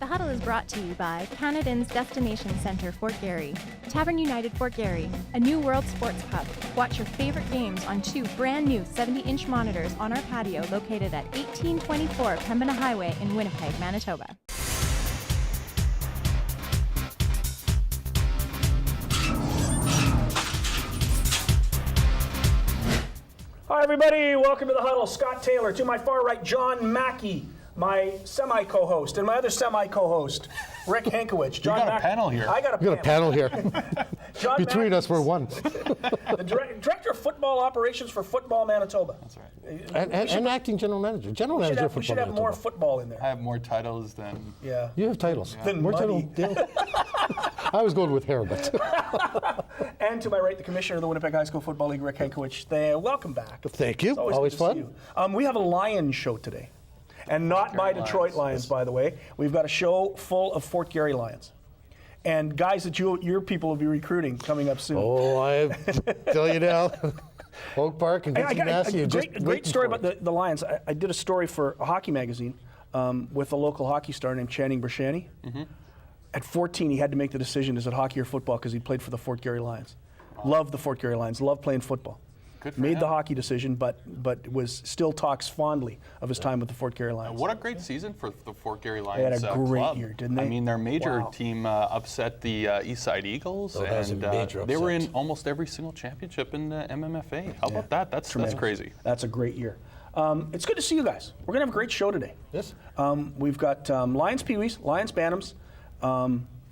Huddle is brought to you by Canadians Destination Centre Fort Garry, Tavern United Fort Garry, a new world sports pub. Watch your favorite games on 2 brand new 70-inch monitors on our patio located at 1824 Pembina Highway in Winnipeg, Manitoba. Hi everybody, welcome to the Huddle. Scott Taylor. To my far right, John Mackey, my semi-co-host, and my other semi-co-host, Rick Hankowicz. John, you got a panel here. I got a panel here. Between us, we're one. The Director of Football Operations for Football Manitoba. That's right. And acting General Manager. General Manager of Football We should have more football in there. I have more titles than... Yeah. You have titles. Yeah. More titles. I was going with hair, but... And to my right, the Commissioner of the Winnipeg High School Football League, Rick Hankowicz. Welcome back. Thank you. Always fun. We have a Lions show today. And not my Detroit Lions, by the way. We've got a show full of Fort Garry Lions. And guys that your people will be recruiting coming up soon. Oh, I tell you now. Oak Park and Vincent Massey. A great story about the Lions. I did a story for a hockey magazine with a local hockey star named Channing Brashani. Mm-hmm. At 14, he had to make the decision, is it hockey or football, because he played for the Fort Garry Lions. Wow. Loved the Fort Garry Lions, loved playing football. Made the hockey decision, but still talks fondly of his time with the Fort Garry Lions. What a great season for the Fort Garry Lions. They had a great club. year, didn't they? I mean, their major team upset the Eastside Eagles, and they were in almost every single championship in the MMFA. How about that? That's crazy. That's a great year. It's good to see you guys. We're going to have a great show today. Yes. We've got Lions Peewees, Lions Bantams,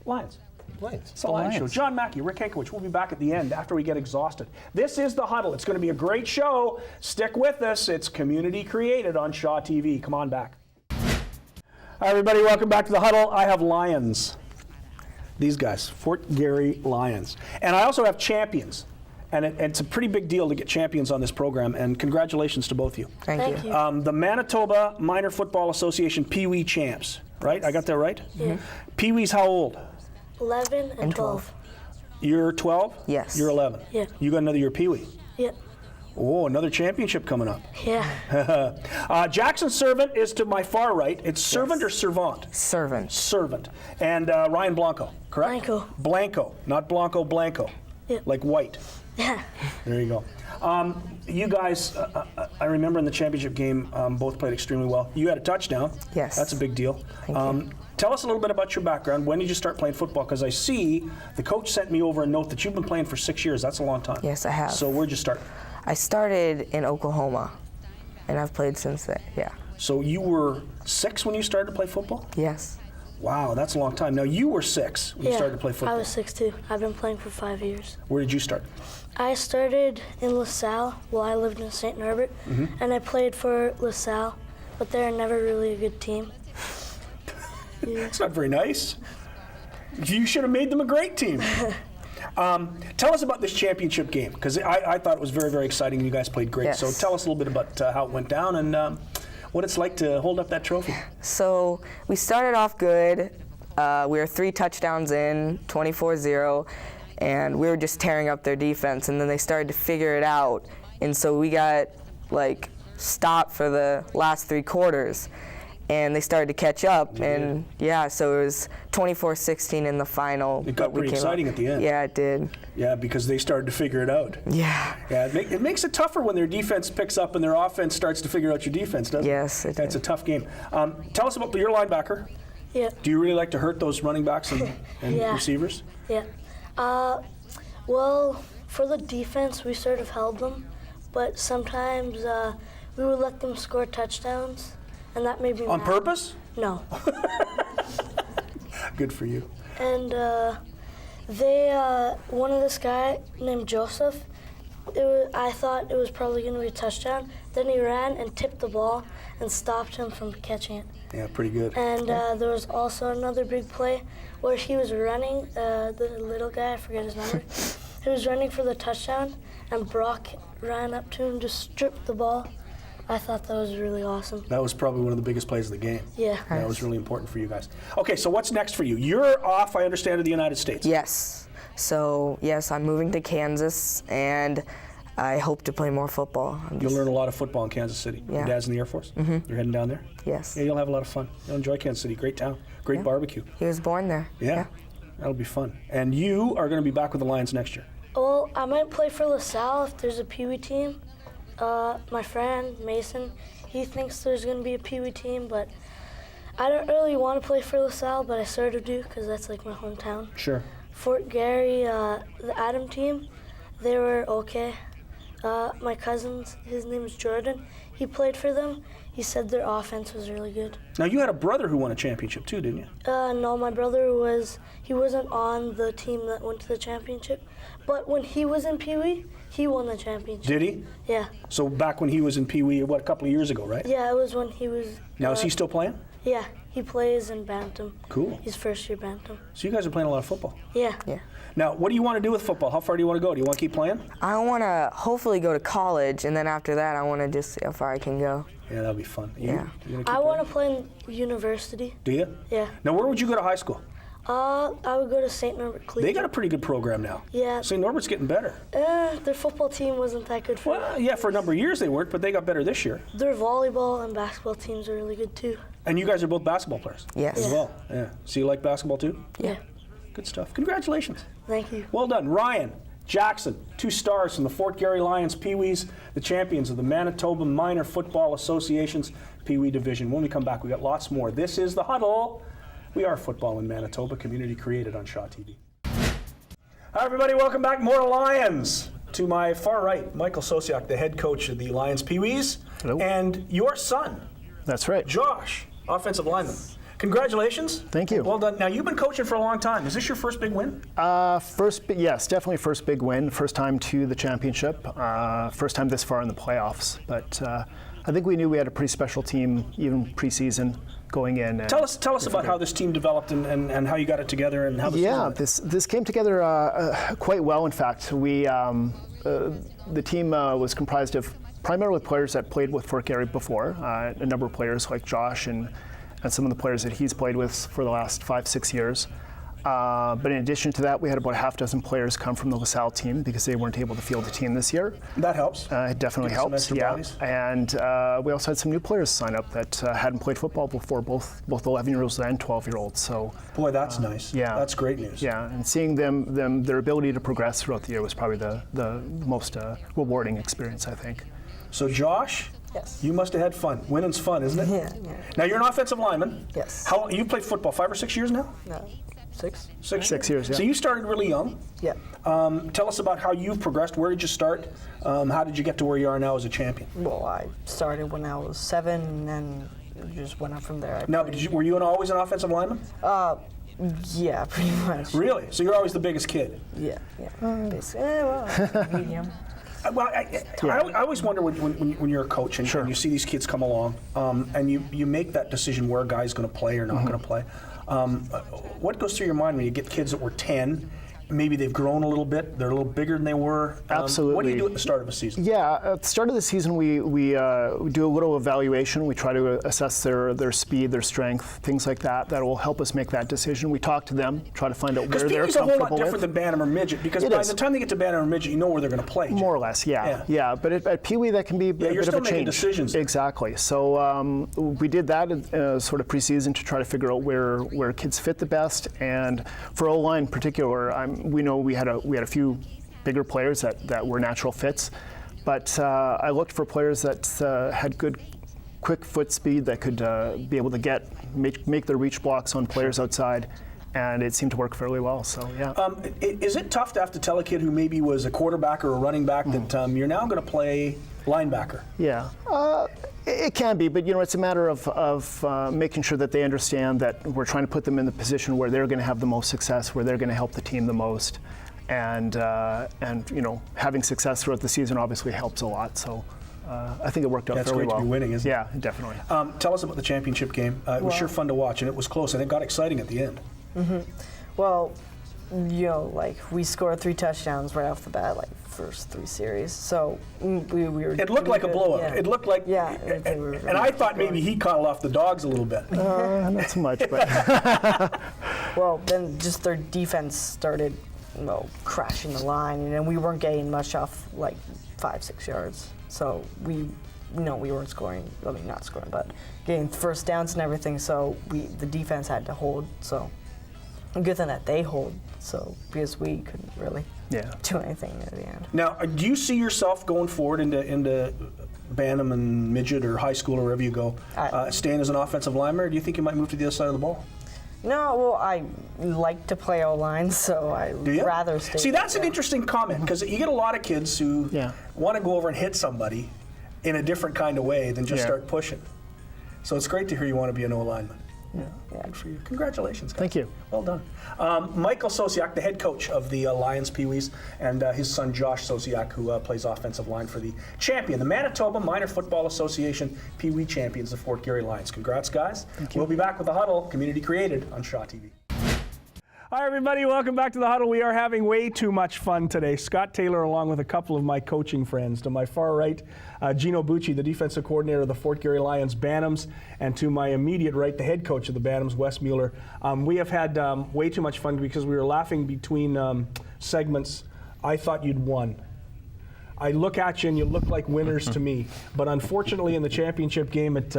Lions. It's the Lions Show. John Mackey, Rick Hankowicz. We'll be back at the end after we get exhausted. This is The Huddle. It's going to be a great show. Stick with us. It's community created on Shaw TV. Come on back. Hi, everybody. Welcome back to The Huddle. I have Lions. These guys, Fort Garry Lions. And I also have champions. And it's a pretty big deal to get champions on this program. And congratulations to both of you. Thank you. The Manitoba Minor Football Association Peewee champs, right? I got that right? Yeah. Peewee's how old? 11 and 12. You're 12? Yes. You're 11? Yeah. You got another year Peewee? Yeah. Oh, another championship coming up. Yeah. Jackson Servant is to my far right. It's Servant or Servant? Servant. Servant. And Ryan Blanco, correct? Blanco. Blanco, not Blanco, Blanco. Yeah. Like white. Yeah. There you go. You guys, I remember in the championship game, both played extremely well. You had a touchdown. Yes. That's a big deal. Thank you. Tell us a little bit about your background. When did you start playing football? Because I see the coach sent me over a note that you've been playing for 6 years. That's a long time. Yes, I have. So where'd you start? I started in Oklahoma, and I've played since then, yeah. So you were 6 when you started to play football? Yes. Wow, that's a long time. Now you were 6 when you started to play football. I was 6 too. I've been playing for 5 years. Where did you start? I started in LaSalle while I lived in St. Norbert, and I played for LaSalle, but they're never really a good team. It's not very nice. You should have made them a great team. Tell us about this championship game, because I thought it was very, very exciting, and you guys played great. Yes. So tell us a little bit about how it went down and what it's like to hold up that trophy. So we started off good. We were 3 touchdowns in, 24-0, and we were just tearing up their defense, and then they started to figure it out, and so we got stopped for the last 3 quarters. And they started to catch up, and so it was 24-16 in the final. It got pretty exciting at the end. Yeah, it did. Yeah, because they started to figure it out. Yeah. Yeah, it makes it tougher when their defense picks up and their offense starts to figure out your defense, doesn't it? Yes, it That's did. a tough game. Tell us about your linebacker. Yeah. Do you really like to hurt those running backs and receivers? Yeah. Well, for the defense, we sort of held them, but sometimes we would let them score touchdowns. And that made me On mad. purpose? No. Good for you. And one of this guy named Joseph, I thought it was probably going to be a touchdown. Then he ran and tipped the ball and stopped him from catching it. Yeah, pretty good. And there was also another big play where he was running, the little guy, I forget his number. He was running for the touchdown, and Brock ran up to him, just stripped the ball. I thought that was really awesome. That was probably one of the biggest plays of the game. Yeah. That was really important for you guys. Okay, so what's next for you? You're off, I understand, to the United States. Yes. So, yes, I'm moving to Kansas, and I hope to play more football. You'll learn a lot of football in Kansas City. Yeah. Your dad's in the Air Force? Mm-hmm. You're heading down there? Yes. Yeah, you'll have a lot of fun. You'll enjoy Kansas City. Great town. Great barbecue. He was born there. Yeah. That'll be fun. And you are going to be back with the Lions next year. Well, I might play for LaSalle if there's a Peewee team. My friend, Mason, he thinks there's going to be a Peewee team, but I don't really want to play for LaSalle, but I sort of do because that's like my hometown. Sure. Fort Garry, the Adam team, they were okay. My cousin's, his name is Jordan, he played for them. He said their offense was really good. Now, you had a brother who won a championship too, didn't you? No, my brother he wasn't on the team that went to the championship, but when he was in Peewee, he won the championship. Did he? Yeah. So back when he was in Peewee, what, a couple of years ago, right? Yeah, it was when he was... Now, is he still playing? Yeah, he plays in Bantam. Cool. He's first year Bantam. So you guys are playing a lot of football. Yeah. Yeah. Now, what do you want to do with football? How far do you want to go? Do you want to keep playing? I want to hopefully go to college, and then after that, I want to just see how far I can go. Yeah, that'll be fun. You Yeah. gonna keep I playing? want to play in university. Do you? Yeah. Now, where would you go to high school? I would go to St. Norbert Collegiate. They got a pretty good program now. Yeah. St. Norbert's getting better. Their football team wasn't that good for Well, yeah, for a number of years they weren't, but they got better this year. Their volleyball and basketball teams are really good too. And you guys are both basketball players. Yes. As well. Yeah. So you like basketball too? Yeah. Good stuff. Congratulations. Thank you. Well done. Ryan Jackson, 2 stars from the Fort Garry Lions Peewees, the champions of the Manitoba Minor Football Association's Peewee Division. When we come back, we got lots more. This is The Huddle. We are football in Manitoba, community created on Shaw TV. Hi, everybody. Welcome back. More Lions. To my far right, Michael Sosiak, the head coach of the Lions Peewees. Hello. And your son, That's right. Josh, offensive lineman. Congratulations. Thank you. Well done. Now, you've been coaching for a long time. Is this your first big win? Yes, definitely first big win. First time to the championship. First time this far in the playoffs. But I think we knew we had a pretty special team, even preseason going in. Tell us about how this team developed and how you got it together and how this this came together quite well. In fact, we the team was comprised of primarily players that played with Fort Garry before. A number of players like Josh and some of the players that he's played with for the last 5-6 years. But in addition to that, we had about a half dozen players come from the LaSalle team because they weren't able to field the team this year. That helps. It definitely Give some helps. extra Yeah, bodies. and we also had some new players sign up that hadn't played football before, both 11-year-olds and 12-year-olds. So, Boy, that's nice. yeah, That's great news. yeah, and seeing their ability to progress throughout the year was probably the most rewarding experience, I think. So, Josh, Yes. you must have had fun. Winning's fun, isn't it? Yeah. Now, you're an offensive lineman. Yes. How long, you played football 5 or 6 years now? No. 6? 6 years, yeah. So you started really young. Yeah. Tell us about how you've progressed. Where did you start? How did you get to where you are now as a champion? Well, I started when I was 7 and then just went up from there. Now, were you always an offensive lineman? Yeah, pretty much. Really? So you're always the biggest kid? Yeah. Basically. Medium. Well, I always wonder when you're a coach and you see these kids come along and you make that decision where a guy's going to play or not going to play. What goes through your mind when you get kids that were 10, maybe they've grown a little bit, they're a little bigger than they were? Absolutely. What do you do at the start of a season? Yeah, at the start of the season, we do a little evaluation. We try to assess their speed, their strength, things like that. That will help us make that decision. We talk to them, try to find out where they're Because Peewee's a whole lot comfortable different than Bantam or Midget, because It by is. the time they get to Bantam or Midget, you know where they're going to play. More or less, yeah. But at Peewee, that can be a you're bit still of a making change. decisions. Exactly. So we did that sort of preseason to try to figure out where kids fit the best. And for O-line in particular, we know we had a few bigger players that were natural fits, but I looked for players that had good, quick foot speed that could be able to make their reach blocks on players outside, and it seemed to work fairly well. So yeah. Is it tough to have to tell a kid who maybe was a quarterback or a running back that you're now going to play linebacker? Yeah. It can be, but it's a matter of making sure that they understand that we're trying to put them in the position where they're going to have the most success, where they're going to help the team the most, and having success throughout the season obviously helps a lot. So I think it worked out That's fairly great well. to be winning, isn't it? Yeah, definitely. Tell us about the championship game. It was sure fun to watch, and it was close, and it got exciting at the end. Well, we scored 3 touchdowns right off the bat, first 3 series. So we were. It looked like a blowout. Yeah. It looked like. Yeah. And I thought maybe he coddled off the dogs a little bit. Not so much, but Well, then just their defense started, crashing the line, and we weren't getting much off 5-6 yards. So we weren't scoring. I mean, not scoring, but getting first downs and everything. So the defense had to hold. So good thing that they hold. So because we couldn't really do anything at the end. Now, do you see yourself going forward into Bantam and midget or high school or wherever you go, staying as an offensive lineman, or do you think you might move to the other side of the ball? No, well, I like to play O-line, so I'd rather stay. See, that's an interesting comment, because you get a lot of kids who want to go over and hit somebody in a different kind of way than just start pushing. So it's great to hear you want to be an O-lineman. Yeah, good for you. Congratulations, guys. Thank you. Well done. Michael Sosiak, the head coach of the Lions Peewees, and his son Josh Sosiak, who plays offensive line for the champion, the Manitoba Minor Football Association Peewee champions, the Fort Garry Lions. Congrats, guys. We'll be back with The Huddle, community created on Shaw TV. Hi, everybody. Welcome back to The Huddle. We are having way too much fun today. Scott Taylor, along with a couple of my coaching friends. To my far right, Gino Bucci, the defensive coordinator of the Fort Garry Lions Bantams, and to my immediate right, the head coach of the Bantams, Wes Mueller. We have had way too much fun because we were laughing between segments. I thought you'd won. I look at you and you look like winners to me. But unfortunately, in the championship game at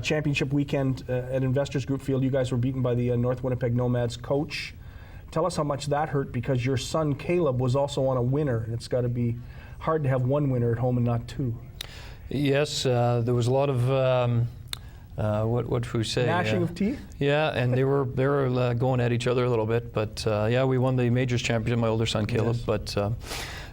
championship weekend at Investors Group Field, you guys were beaten by the North Winnipeg Nomads. Coach, tell us how much that hurt, because your son Caleb was also on a winner, and it's got to be hard to have one winner at home and not two. Yes, there was a lot of what should we say? Gnashing of teeth? Yeah, and they were going at each other a little bit, but we won the Majors Championship, my older son Caleb, but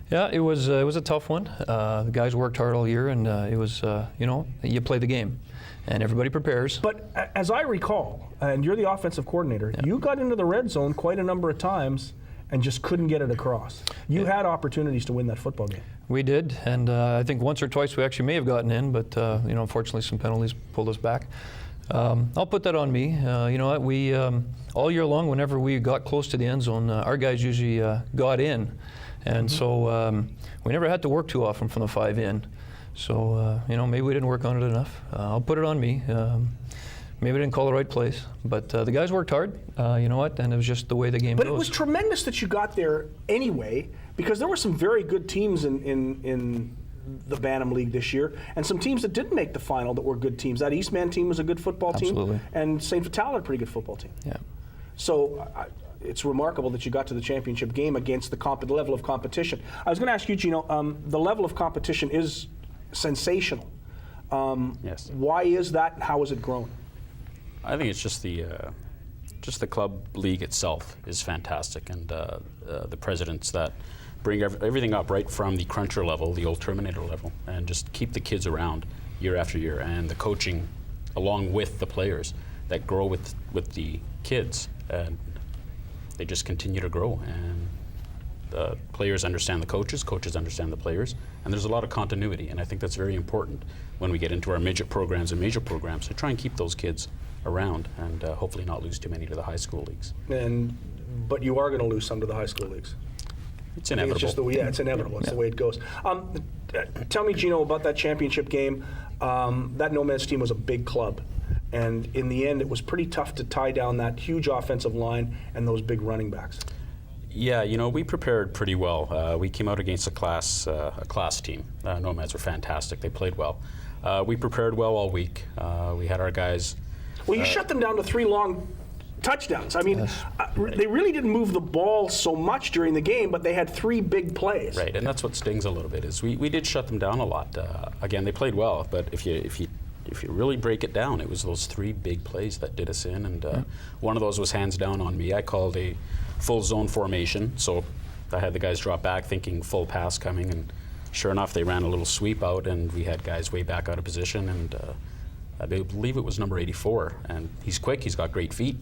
yeah, it was a tough one. The guys worked hard all year, and it was, you play the game, and everybody prepares. But as I recall, and you're the offensive coordinator, you got into the red zone quite a number of times and just couldn't get it across. You had opportunities to win that football game. We did, and I think once or twice we actually may have gotten in, but unfortunately some penalties pulled us back. I'll put that on me. You know what? We all year long, whenever we got close to the end zone, our guys usually got in. And so we never had to work too often from the 5 in. So, maybe we didn't work on it enough. I'll put it on me. Maybe I didn't call the right place. But the guys worked hard, you know what, and it was just the way the game goes. But it was tremendous that you got there anyway, because there were some very good teams in the Bantam League this year, and some teams that didn't make the final that were good teams. That Eastman team was a good football team, and St. Vital had a pretty good football team. Yeah. So it's remarkable that you got to the championship game against the level of competition. I was going to ask you, Gino, the level of competition is sensational. Yes. Why is that, and how has it grown? I think it's just the club league itself is fantastic, and the presidents that bring everything up right from the cruncher level, the old Terminator level, and just keep the kids around year after year, and the coaching along with the players that grow with the kids, and they just continue to grow, and the players understand the coaches understand the players, and there's a lot of continuity, and I think that's very important when we get into our midget programs and major programs to try and keep those kids around, and hopefully not lose too many to the high school leagues. But you are going to lose some to the high school leagues. It's inevitable. It's just it's inevitable. It's the way it goes. Tell me, Gino, about that championship game. That Nomads team was a big club, and in the end, it was pretty tough to tie down that huge offensive line and those big running backs. Yeah, we prepared pretty well. We came out against a class team. Nomads were fantastic. They played well. We prepared well all week. We had our guys. Well, you shut them down to 3 long touchdowns. I mean, they really didn't move the ball so much during the game, but they had 3 big plays. Right, and that's what stings a little bit. Is we did shut them down a lot. Again, they played well, but if you really break it down, it was those 3 big plays that did us in, and one of those was hands down on me. I called a full zone formation, so I had the guys drop back thinking full pass coming, and sure enough, they ran a little sweep out, and we had guys way back out of position, and I believe it was number 84, and he's quick, he's got great feet,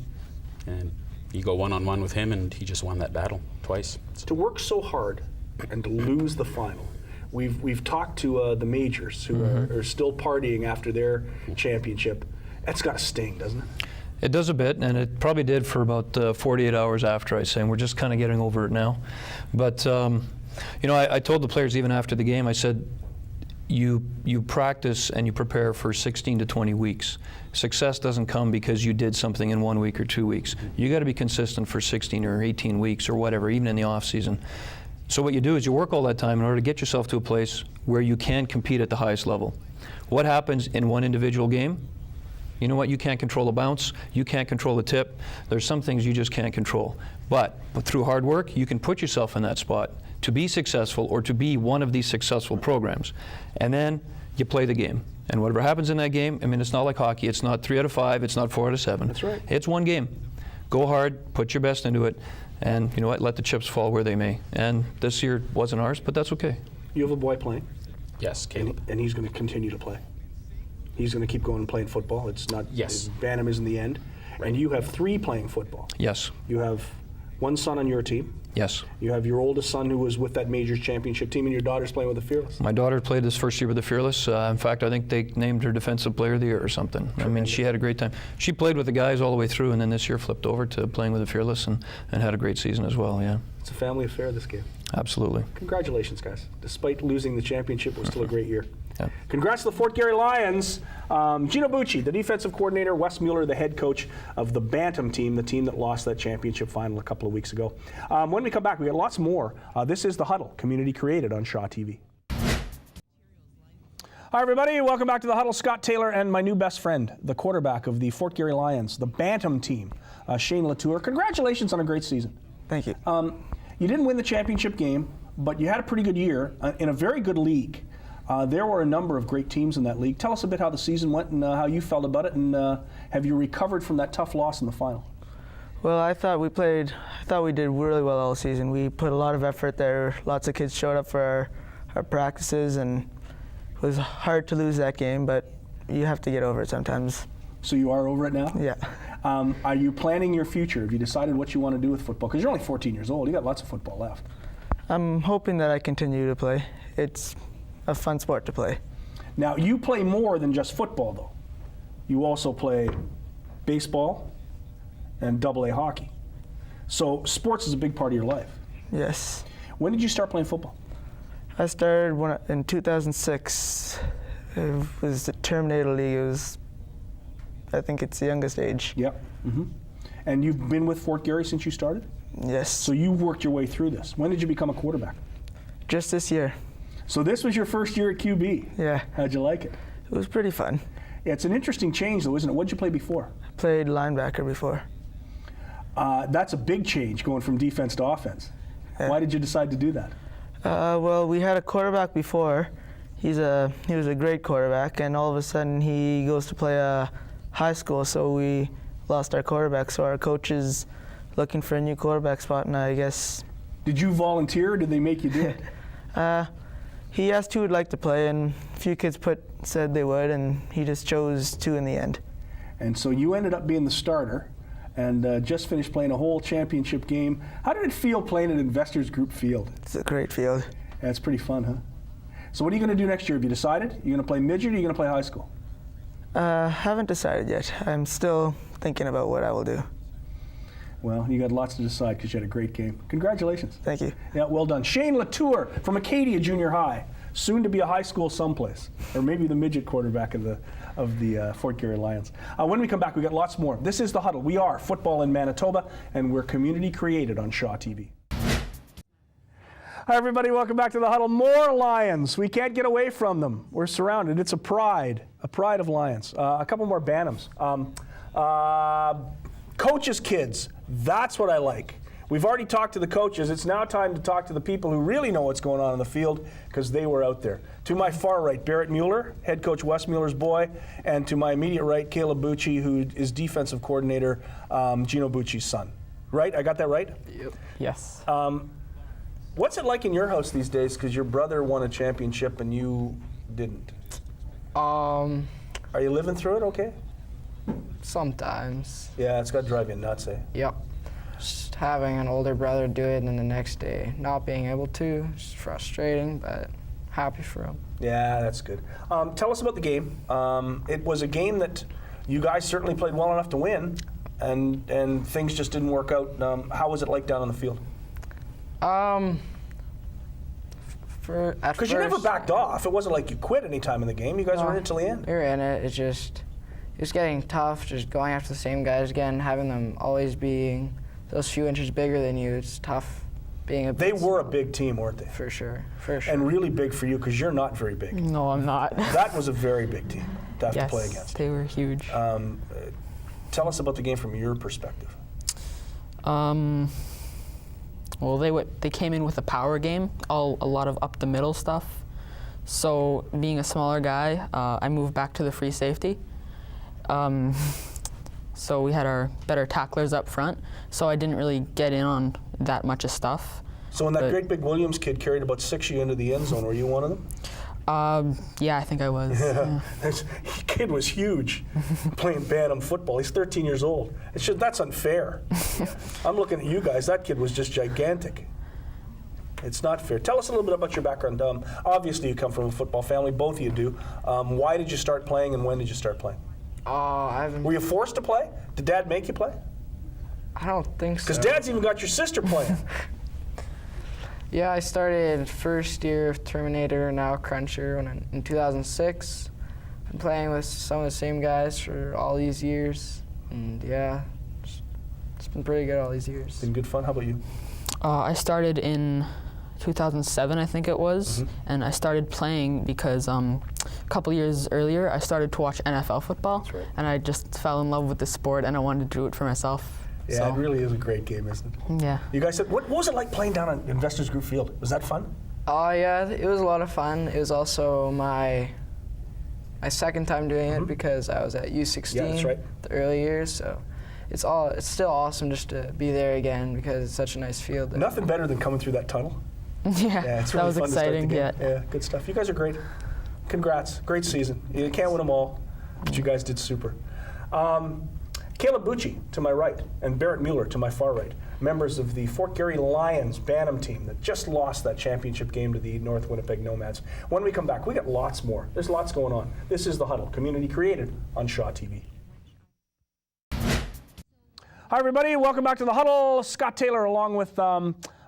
and you go one-on-one with him, and he just won that battle twice. To work so hard and to lose the final. We've talked to the majors who are still partying after their championship. That's got to sting, doesn't it? It does a bit, and it probably did for about 48 hours after, I say, and we're just kind of getting over it now. But, I told the players even after the game, I said, you practice and you prepare for 16 to 20 weeks. Success doesn't come because you did something in 1 week or 2 weeks. You got to be consistent for 16 or 18 weeks or whatever, even in the off season. So what you do is you work all that time in order to get yourself to a place where you can compete at the highest level. What happens in one individual game? You know what? You can't control the bounce. You can't control the tip. There's some things you just can't control. But through hard work, you can put yourself in that spot to be successful or to be one of these successful programs. And then you play the game. And whatever happens in that game, I mean, it's not like hockey. It's not 3 out of 5. It's not 4 out of 7. That's right. It's one game. Go hard, put your best into it, and you know what? Let the chips fall where they may. And this year wasn't ours, but that's okay. You have a boy playing? Yes, Caleb. And he's going to continue to play. He's going to keep going and playing football. It's not. Yes. Bantam isn't the end. Right. And you have 3 playing football. Yes. You have one son on your team. Yes. You have your oldest son who was with that major championship team, and your daughter's playing with the Fearless. My daughter played this first year with the Fearless. In fact, I think they named her Defensive Player of the Year or something. Tremendous. I mean, she had a great time. She played with the guys all the way through, and then this year flipped over to playing with the Fearless and had a great season as well, yeah. It's a family affair, this game. Absolutely. Congratulations, guys. Despite losing the championship, it was still a great year. Yeah. Congrats to the Fort Garry Lions. Gino Bucci, the defensive coordinator, Wes Mueller, the head coach of the Bantam team, the team that lost that championship final a couple of weeks ago. When we come back, we got lots more. This is The Huddle, community created on Shaw TV. Hi, everybody. Welcome back to The Huddle. Scott Taylor and my new best friend, the quarterback of the Fort Garry Lions, the Bantam team, Shane Latour. Congratulations on a great season. Thank you. You didn't win the championship game, but you had a pretty good year in a very good league. There were a number of great teams in that league. Tell us a bit how the season went and how you felt about it, and have you recovered from that tough loss in the final? Well, I thought we did really well all season. We put a lot of effort there. Lots of kids showed up for our practices, and it was hard to lose that game, but you have to get over it sometimes. So you are over it now? Yeah. Are you planning your future? Have you decided what you want to do with football? Because you're only 14 years old. You got lots of football left. I'm hoping that I continue to play. It's a fun sport to play. Now, you play more than just football, though. You also play baseball and AA hockey. So sports is a big part of your life. Yes. When did you start playing football? I started in 2006. It was the Terminator League. It was, I think it's the youngest age. Yep. Mm-hmm. And you've been with Fort Garry since you started? Yes. So you worked your way through this. When did you become a quarterback? Just this year. So this was your first year at QB? Yeah. How'd you like it? It was pretty fun. Yeah, it's an interesting change, though, isn't it? What did you play before? I played linebacker before. That's a big change, going from defense to offense. Yeah. Why did you decide to do that? Well, we had a quarterback before. He was a great quarterback, and all of a sudden he goes to play a high school, so we lost our quarterback. So our coach is looking for a new quarterback spot, and I guess. Did you volunteer, or did they make you do it? He asked who would like to play, and a few kids said they would, and he just chose 2 in the end. And so you ended up being the starter, and just finished playing a whole championship game. How did it feel playing at Investors Group Field? It's a great field. Yeah, it's pretty fun, huh? So what are you going to do next year? Have you decided? Are you going to play midget, or are you going to play high school? Haven't decided yet. I'm still thinking about what I will do. Well, you got lots to decide because you had a great game. Congratulations. Thank you. Yeah, well done. Shane Latour from Acadia Junior High, soon to be a high school someplace, or maybe the midget quarterback of the Fort Garry Lions. When we come back, we got lots more. This is The Huddle. We are Football in Manitoba, and we're community created on Shaw TV. Hi, everybody. Welcome back to The Huddle. More Lions. We can't get away from them. We're surrounded. It's a pride of Lions. A couple more Bantams. Coaches' kids. That's what I like. We've already talked to the coaches. It's now time to talk to the people who really know what's going on in the field, because they were out there. To my far right, Barrett Mueller, head coach Wes Mueller's boy, and to my immediate right, Caleb Bucci, who is defensive coordinator, Gino Bucci's son. Right? I got that right? Yep. Yes. What's it like in your house these days? Because your brother won a championship and you didn't. Are you living through it okay? Sometimes. Yeah, it's got to drive you nuts, eh? Yep. Just having an older brother do it and then the next day not being able to, it's frustrating, but happy for him. Yeah, that's good. Tell us about the game. It was a game that you guys certainly played well enough to win, and things just didn't work out. How was it like down on the field? Because you never backed off. It wasn't like you quit any time in the game. You guys were in it till the end. We were in it. It's getting tough, just going after the same guys again, having them always being those few inches bigger than you. It's tough. being a They were a big team, weren't they? For sure, for sure. And really big for you because you're not very big. No, I'm not. That was a very big team to have to play against. They were huge. Tell us about the game from your perspective. Well, they came in with a power game, a lot of up the middle stuff. So being a smaller guy, I moved back to the free safety. So we had our better tacklers up front, so I didn't really get in on that much of stuff. So when that great big Williams kid carried about 6 of you into the end zone, were you one of them? Yeah, I think I was. Yeah. The kid was huge playing Bantam football. He's 13 years old. That's unfair. I'm looking at you guys. That kid was just gigantic. It's not fair. Tell us a little bit about your background. Obviously, you come from a football family. Both of you do. Why did you start playing, and when did you start playing? Were you forced to play? Did Dad make you play? I don't think so. Because Dad's even got your sister playing. Yeah, I started first year of Terminator, now Cruncher, in 2006. Been playing with some of the same guys for all these years, and yeah, it's been pretty good all these years. Been good fun. How about you? I started in 2007, I think it was, and I started playing because a couple years earlier I started to watch NFL football, That's right. and I just fell in love with the sport, and I wanted to do it for myself. Yeah, so. It really is a great game, isn't it? Yeah. You guys said, what was it like playing down on Investors Group Field? Was that fun? Oh yeah, it was a lot of fun. It was also my second time doing it because I was at U16 Yeah, that's right. the early years, so it's still awesome just to be there again because it's such a nice field. Nothing better than coming through that tunnel. Yeah, it's really that was fun exciting. To start the game. Yeah, good stuff. You guys are great. Congrats. Great season. You can't win them all, but you guys did super. Caleb Bucci to my right and Barrett Mueller to my far right, members of the Fort Garry Lions Bantam team that just lost that championship game to the North Winnipeg Nomads. When we come back, we got lots more. There's lots going on. This is The Huddle, community created on Shaw TV. Hi, everybody. Welcome back to The Huddle. Scott Taylor along with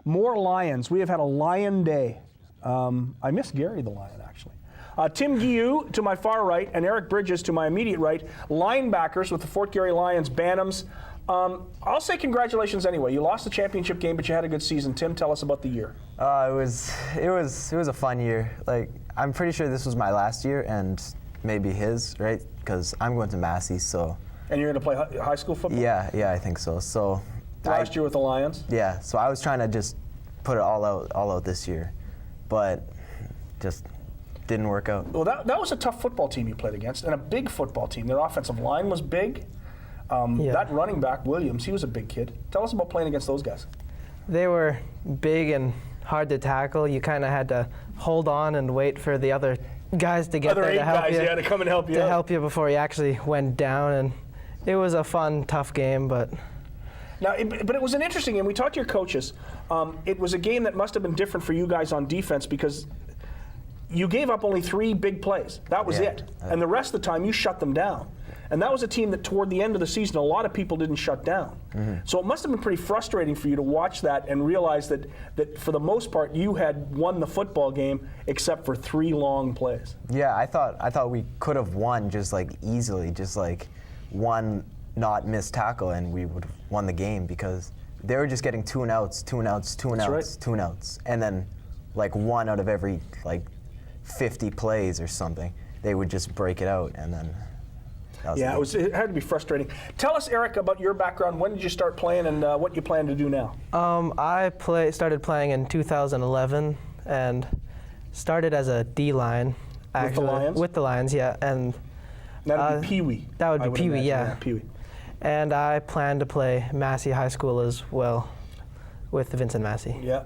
more Lions. We have had a Lion Day. I miss Gary the Lion, actually. Tim Guillou to my far right and Eric Bridges to my immediate right, linebackers with the Fort Garry Lions Bantams. I'll say congratulations anyway. You lost the championship game, but you had a good season. Tim, tell us about the year. It was a fun year. Like, I'm pretty sure this was my last year and maybe his, right? Because I'm going to Massey, so. And you're going to play high school football? Yeah, I think so. So. Last year with the Lions? Yeah. So I was trying to just put it all out this year, but just didn't work out. Well, that was a tough football team you played against, and a big football team. Their offensive line was big. That running back, Williams, he was a big kid. Tell us about playing against those guys. They were big and hard to tackle. You kind of had to hold on and wait for the other guys to get there to help you. To come and help you. To help you before you actually went down, and it was a fun, tough game, but. Now, but it was an interesting game. We talked to your coaches. It was a game that must have been different for you guys on defense because you gave up only 3 big plays. That was it. And the rest of the time, you shut them down. And that was a team that toward the end of the season, a lot of people didn't shut down. So it must have been pretty frustrating for you to watch that and realize that for the most part, you had won the football game except for 3 long plays. Yeah, I thought we could have won just like easily, just like one not missed tackle, and we would have won the game because they were just getting 2 and outs, 2 and outs, 2 and outs, right. 2 and outs, and then like 1 out of every like 50 plays or something, they would just break it out, and then. Yeah, it had to be frustrating. Tell us, Eric, about your background. When did you start playing, and what you plan to do now? I started playing in 2011 and started as a D-line. With the Lions? With the Lions, yeah. And that would be Peewee. That would be Peewee, yeah. Peewee. And I plan to play Massey High School as well with Vincent Massey. Yeah,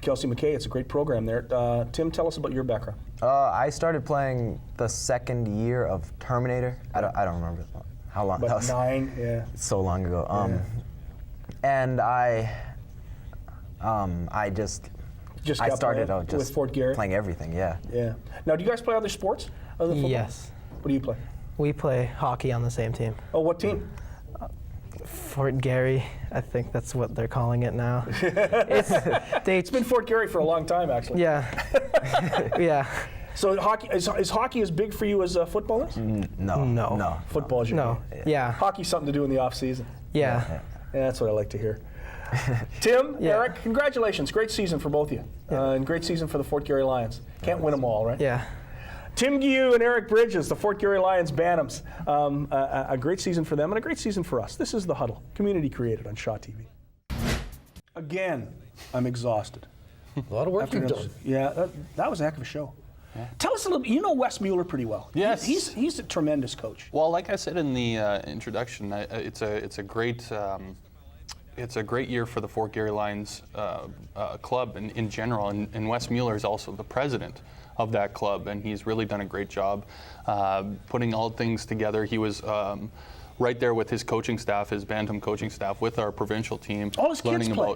Kelsey McKay, it's a great program there. Tim, tell us about your background. I started playing the 2nd year of Terminator. I don't remember how long. But that was 9, yeah. So long ago. And I started out just with Fort Garry? playing everything. Yeah. Yeah. Now, do you guys play other sports other than football? Yes. What do you play? We play hockey on the same team. Oh, what team? Fort Garry, I think that's what they're calling it now. It's been Fort Garry for a long time, actually. Yeah. Yeah. So hockey is hockey as big for you as football is? No. Football is your No. game. Yeah. Hockey's something to do in the off season. Yeah. Yeah, that's what I like to hear. Tim, Eric, congratulations. Great season for both of you. And great season for the Fort Garry Lions. Can't win them all, right? Yeah. Tim Guilloux and Eric Bridges, the Fort Garry Lions Bantams. A great season for them and a great season for us. This is The Huddle, community created on Shaw TV. Again, I'm exhausted. A lot of work you've done. Yeah, that was a heck of a show. Yeah. Tell us a little. You know Wes Mueller pretty well. Yes, he's a tremendous coach. Well, like I said in the introduction, it's a great year for the Fort Garry Lions club in general, and Wes Mueller is also the president of that club, and he's really done a great job putting all things together. He was right there with his coaching staff, his Bantam coaching staff, with our provincial team. All his kids play.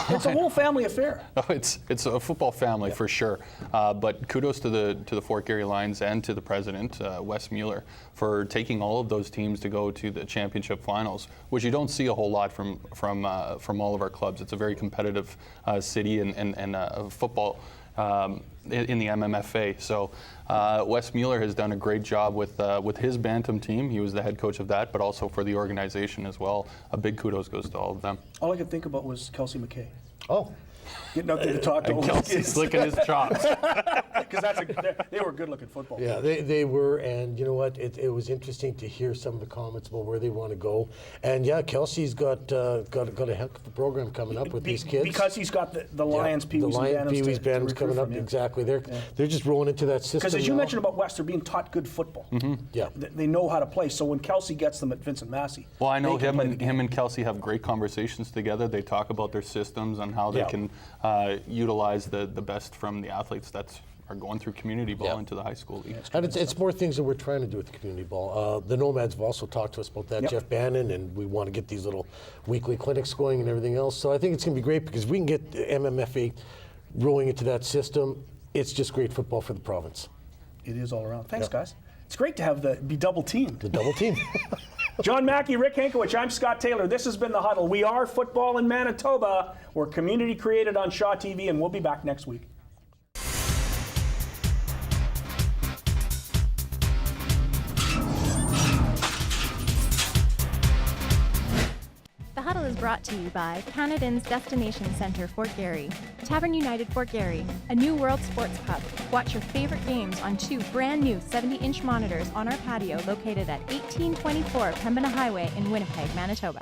It's a whole family affair. Oh, it's a football family for sure. But kudos to the Fort Garry Lions and to the president, Wes Mueller, for taking all of those teams to go to the championship finals, which you don't see a whole lot from all of our clubs. It's a very competitive city and football. In the MMFA. So Wes Mueller has done a great job with his Bantam team. He was the head coach of that, but also for the organization as well. A big kudos goes to all of them. All I could think about was Kelsey McKay. Oh. Getting out there to talk to all those kids. Licking his chops. Because they were good-looking football. Yeah, they were, and you know what? It was interesting to hear some of the comments about where they want to go. And yeah, Kelsey's got a heck of a program coming up with these kids. Because he's got the Lions, Peewees, and Peewees, Bantams coming up. Exactly. They're just rolling into that system. Because as you mentioned about West, they're being taught good football. Mm-hmm. Yeah. They know how to play. So when Kelsey gets them at Vincent Massey, well, I know him and Kelsey have great conversations together. They talk about their systems and how they can utilize the best from the athletes that are going through community ball into the high school league. And it's more things that we're trying to do with the community ball. The Nomads have also talked to us about that, Jeff Bannon, and we want to get these little weekly clinics going and everything else. So I think it's going to be great because we can get the MMFA rolling into that system. It's just great football for the province. It is all around. Thanks, guys. It's great to have be double teamed. The double team. John Mackey, Rick Hankowicz, I'm Scott Taylor. This has been The Huddle. We are football in Manitoba. We're community created on Shaw TV, and we'll be back next week. The Huddle is brought to you by Canadians Destination Centre Fort Garry, Tavern United Fort Garry, a new World Sports Cup. Watch your favorite games on 2 brand new 70-inch monitors on our patio located at 1824 Pembina Highway in Winnipeg, Manitoba.